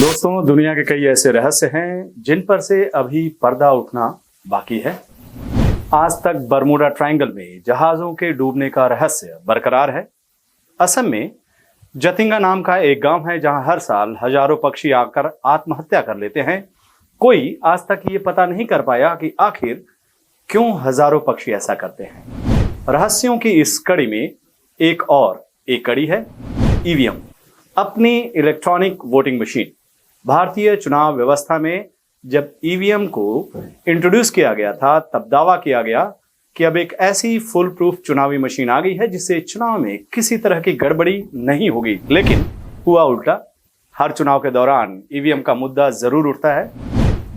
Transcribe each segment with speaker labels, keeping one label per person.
Speaker 1: दोस्तों, दुनिया के कई ऐसे रहस्य हैं जिन पर से अभी पर्दा उठना बाकी है। आज तक बरमूडा ट्रायंगल में जहाजों के डूबने का रहस्य बरकरार है। असम में जतिंगा नाम का एक गांव है जहां हर साल हजारों पक्षी आकर आत्महत्या कर लेते हैं। कोई आज तक ये पता नहीं कर पाया कि आखिर क्यों हजारों पक्षी ऐसा करते हैं। रहस्यों की इस कड़ी में एक कड़ी है ईवीएम, अपनी इलेक्ट्रॉनिक वोटिंग मशीन। भारतीय चुनाव व्यवस्था में जब ईवीएम को इंट्रोड्यूस किया गया था तब दावा किया गया कि अब एक ऐसी फुल प्रूफ चुनावी मशीन आ गई है जिससे चुनाव में किसी तरह की गड़बड़ी नहीं होगी। लेकिन हुआ उल्टा। हर चुनाव के दौरान ईवीएम का मुद्दा जरूर उठता है।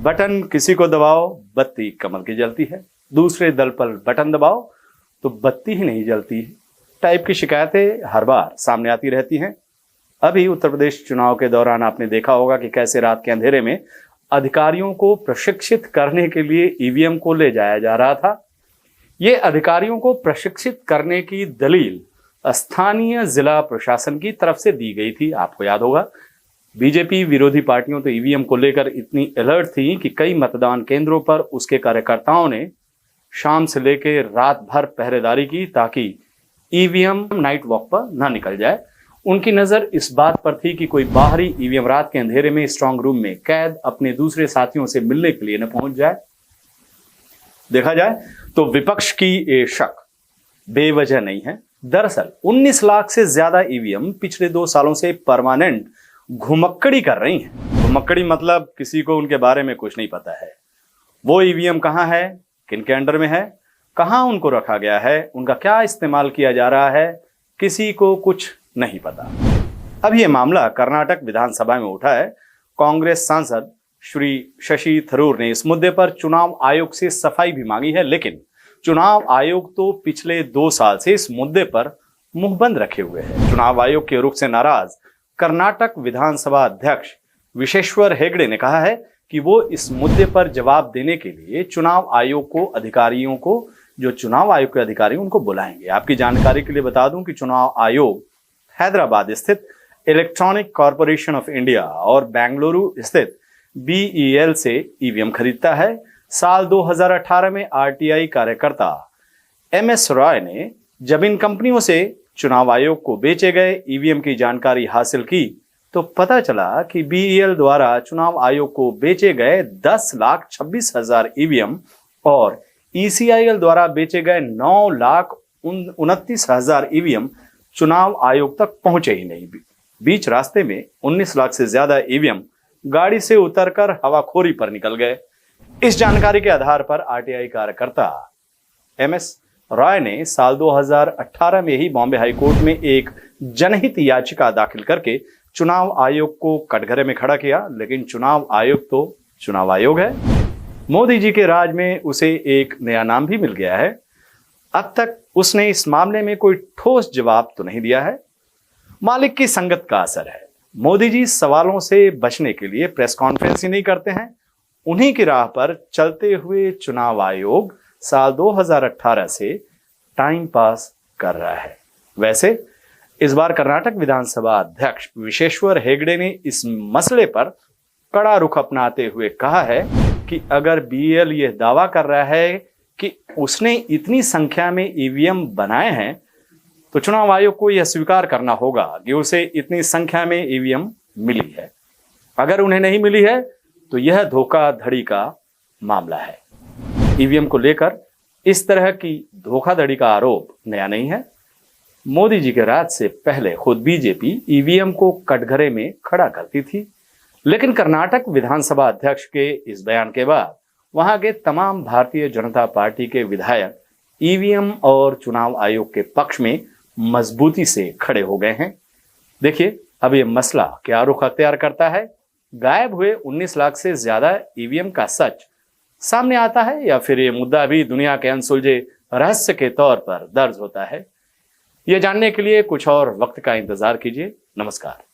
Speaker 1: बटन किसी को दबाओ, बत्ती कमल की जलती है। दूसरे दल पर बटन दबाओ तो बत्ती ही नहीं जलती टाइप की शिकायतें हर बार सामने आती रहती हैं। अभी उत्तर प्रदेश चुनाव के दौरान आपने देखा होगा कि कैसे रात के अंधेरे में अधिकारियों को प्रशिक्षित करने के लिए ईवीएम को ले जाया जा रहा था। ये अधिकारियों को प्रशिक्षित करने की दलील स्थानीय जिला प्रशासन की तरफ से दी गई थी। आपको याद होगा, बीजेपी विरोधी पार्टियों तो ईवीएम को लेकर इतनी अलर्ट थी कि कई मतदान केंद्रों पर उसके कार्यकर्ताओं ने शाम से लेकर रात भर पहरेदारी की ताकि ईवीएम नाइट वॉक पर ना निकल जाए। उनकी नजर इस बात पर थी कि कोई बाहरी ईवीएम रात के अंधेरे में स्ट्रांग रूम में कैद अपने दूसरे साथियों से मिलने के लिए न पहुंच जाए। देखा जाए तो विपक्ष की ये शक बेवजह नहीं है। दरअसल 19 लाख से ज्यादा ईवीएम पिछले 2 सालों से परमानेंट घुमक्कड़ी कर रही हैं। घुमक्कड़ी मतलब किसी को उनके बारे में कुछ नहीं पता है। वो ईवीएम कहाँ है, किनके अंडर में है, कहाँ उनको रखा गया है, उनका क्या इस्तेमाल किया जा रहा है, किसी को कुछ नहीं पता। अब यह मामला कर्नाटक विधानसभा में उठा है। कांग्रेस सांसद श्री शशि थरूर ने इस मुद्दे पर चुनाव आयोग से सफाई भी मांगी है, लेकिन चुनाव आयोग तो पिछले 2 साल से इस मुद्दे पर मुंह बंद रखे हुए है। चुनाव आयोग के रुख से नाराज कर्नाटक विधानसभा अध्यक्ष विशेश्वर हेगड़े ने कहा है कि वो इस मुद्दे पर जवाब देने के लिए चुनाव आयोग को अधिकारियों को जो चुनाव आयोग के अधिकारी उनको बुलाएंगे। आपकी जानकारी के लिए बता दूं कि चुनाव आयोग हैदराबाद स्थित इलेक्ट्रॉनिक कॉरपोरेशन ऑफ इंडिया और बेंगलुरु स्थित बीईएल से ईवीएम खरीदता है। साल 2018 में आरटीआई कार्यकर्ता एमएस रॉय ने जब इन कंपनियों से चुनाव आयोग को बेचे गए ईवीएम की जानकारी हासिल की तो पता चला कि बीईएल द्वारा चुनाव आयोग को बेचे गए 10,26,000 ईवीएम और ईसीआईएल द्वारा बेचे गए 9,29,000 ईवीएम चुनाव आयोग तक पहुंचे ही नहीं। बीच रास्ते में 19 लाख से ज्यादा ईवीएम गाड़ी से उतरकर हवाखोरी पर निकल गए। इस जानकारी के आधार पर आरटीआई कार्यकर्ता एमएस रॉय ने साल 2018 में ही बॉम्बे हाईकोर्ट में एक जनहित याचिका दाखिल करके चुनाव आयोग को कटघरे में खड़ा किया। लेकिन चुनाव आयोग तो चुनाव आयोग है। मोदी जी के राज में उसे एक नया नाम भी मिल गया है। अब तक उसने इस मामले में कोई ठोस जवाब तो नहीं दिया है। मालिक की संगत का असर है। मोदी जी सवालों से बचने के लिए प्रेस कॉन्फ्रेंस ही नहीं करते हैं। उन्हीं की राह पर चलते हुए चुनाव आयोग साल 2018 से टाइम पास कर रहा है। वैसे इस बार कर्नाटक विधानसभा अध्यक्ष विशेश्वर हेगड़े ने इस मसले पर कड़ा रुख अपनाते हुए कहा है कि अगर बीएल यह दावा कर रहा है कि उसने इतनी संख्या में ईवीएम बनाए हैं तो चुनाव आयोग को यह स्वीकार करना होगा कि उसे इतनी संख्या में ईवीएम मिली है। अगर उन्हें नहीं मिली है तो यह धोखाधड़ी का मामला है। ईवीएम को लेकर इस तरह की धोखाधड़ी का आरोप नया नहीं है। मोदी जी के राज से पहले खुद बीजेपी ईवीएम को कटघरे में खड़ा करती थी। लेकिन कर्नाटक विधानसभा अध्यक्ष के इस बयान के बाद वहां के तमाम भारतीय जनता पार्टी के विधायक ईवीएम और चुनाव आयोग के पक्ष में मजबूती से खड़े हो गए हैं। देखिए अब ये मसला क्या रुख अख्तियार करता है। गायब हुए 19 लाख से ज्यादा ईवीएम का सच सामने आता है या फिर ये मुद्दा भी दुनिया के अनसुलझे रहस्य के तौर पर दर्ज होता है। यह जानने के लिए कुछ और वक्त का इंतजार कीजिए। नमस्कार।